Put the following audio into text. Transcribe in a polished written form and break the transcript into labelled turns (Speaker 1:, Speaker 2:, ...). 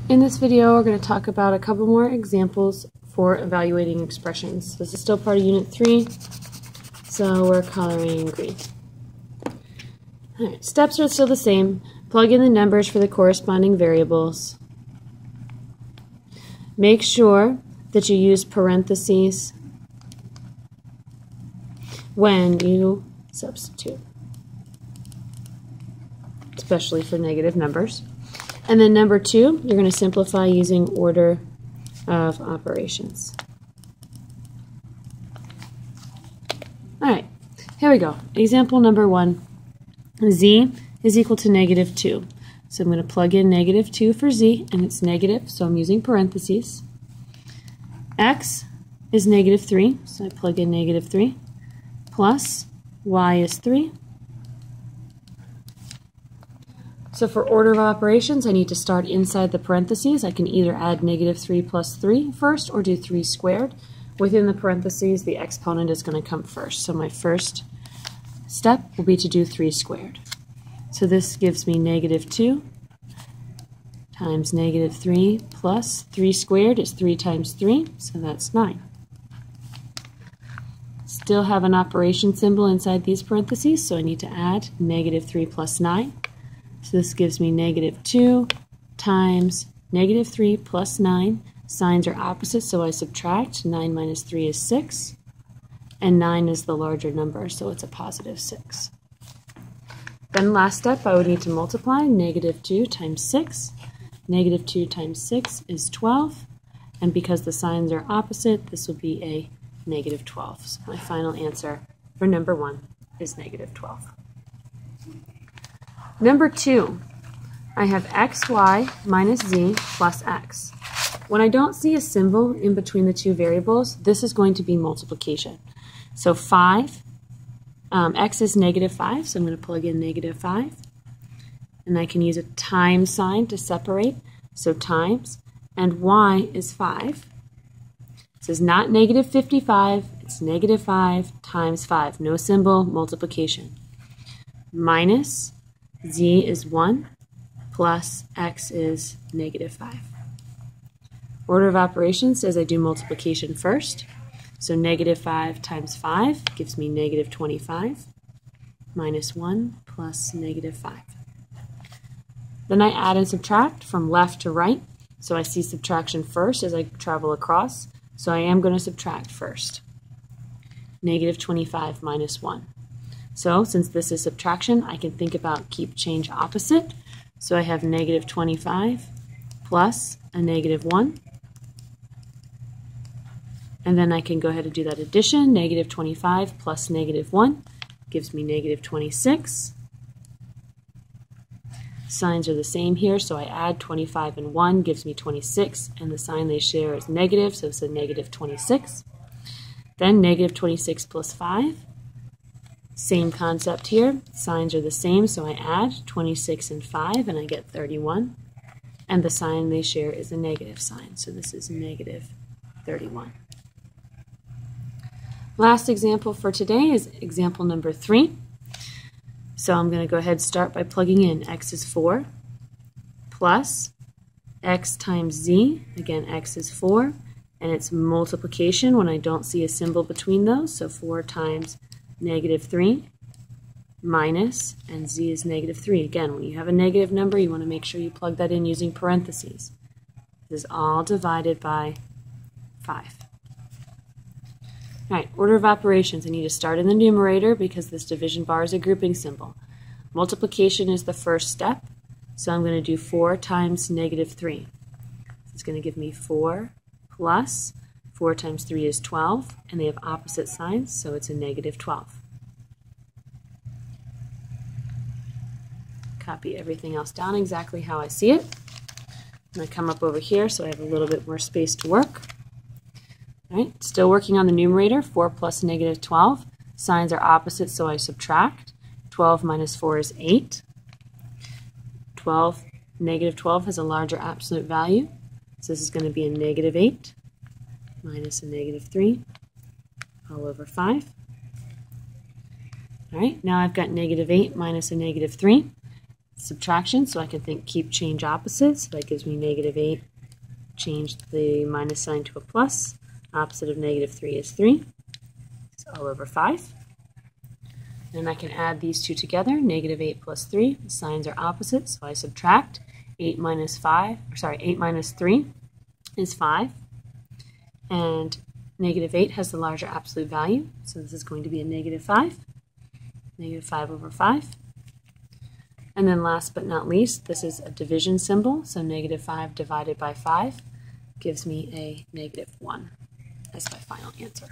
Speaker 1: In this video, we're going to talk about a couple more examples for evaluating expressions. This is still part of Unit 3, so we're coloring green. All right, steps are still the same. Plug in the numbers for the corresponding variables. Make sure that you use parentheses when you substitute, especially for negative numbers. And then number 2, you're going to simplify using order of operations. All right, here we go. Example number 1. Z is equal to negative 2. So I'm going to plug in negative 2 for Z, and it's negative, so I'm using parentheses. X is negative 3, so I plug in negative 3, plus Y is 3. So for order of operations, I need to start inside the parentheses. I can either add negative 3 plus 3 first or do 3 squared. Within the parentheses, the exponent is going to come first. So my first step will be to do 3 squared. So this gives me negative 2 times negative 3 plus 3 squared is 3 times 3, so that's 9. Still have an operation symbol inside these parentheses, so I need to add negative 3 plus 9. So this gives me negative 2 times negative 3 plus 9. Signs are opposite, so I subtract. 9 minus 3 is 6. And 9 is the larger number, so it's a positive 6. Then last step, I would need to multiply. Negative 2 times 6. Negative 2 times 6 is 12. And because the signs are opposite, this will be a negative 12. So my final answer for number 1 is negative 12. Number 2, I have xy minus z plus x. When I don't see a symbol in between the two variables, this is going to be multiplication. So 5, x is negative 5, so I'm going to plug in negative 5. And I can use a times sign to separate, so times. And y is 5. This is not negative 55, it's negative 5 times 5. No symbol, multiplication. Minus z is 1 plus x is negative 5. Order of operations says I do multiplication first. So negative 5 times 5 gives me negative 25 minus 1 plus negative 5. Then I add and subtract from left to right. So I see subtraction first as I travel across. So I am going to subtract first. Negative 25 minus 1. So since this is subtraction, I can think about keep change opposite. So I have negative 25 plus a negative 1. And then I can go ahead and do that addition. Negative 25 plus negative 1 gives me negative 26. Signs are the same here, so I add 25 and 1 gives me 26, and the sign they share is negative, so it's a negative 26. Then negative 26 plus 5. Same concept here. Signs are the same, so I add 26 and 5, and I get 31. And the sign they share is a negative sign, so this is negative 31. Last example for today is example number 3. So I'm going to go ahead and start by plugging in x is 4 plus x times z. Again, x is 4, and it's multiplication when I don't see a symbol between those, so 4 times negative 3 minus, and z is negative 3. Again, when you have a negative number, you want to make sure you plug that in using parentheses. This is all divided by 5. All right, order of operations. I need to start in the numerator because this division bar is a grouping symbol. Multiplication is the first step, so I'm going to do 4 times negative 3. It's going to give me 4 plus 4 times 3 is 12, and they have opposite signs, so it's a negative 12. Copy everything else down exactly how I see it. I'm going to come up over here so I have a little bit more space to work. All right, still working on the numerator, 4 plus negative 12. Signs are opposite, so I subtract. 12 minus 4 is 8. Negative 12 has a larger absolute value, so this is going to be a negative 8 minus a negative 3 all over 5. All right, now I've got negative 8 minus a negative 3. subtraction, so I can think change opposites. So that gives me -8. Change the minus sign to a plus. Opposite of -3 is 3. It's all over 5. And I can add these two together, -8 plus 3. The signs are opposite, so I subtract. 8 minus 3 is 5. And -8 has the larger absolute value, so this is going to be a -5. -5 over 5. And then last but not least, this is a division symbol, so -5 divided by 5 gives me a -1 as my final answer.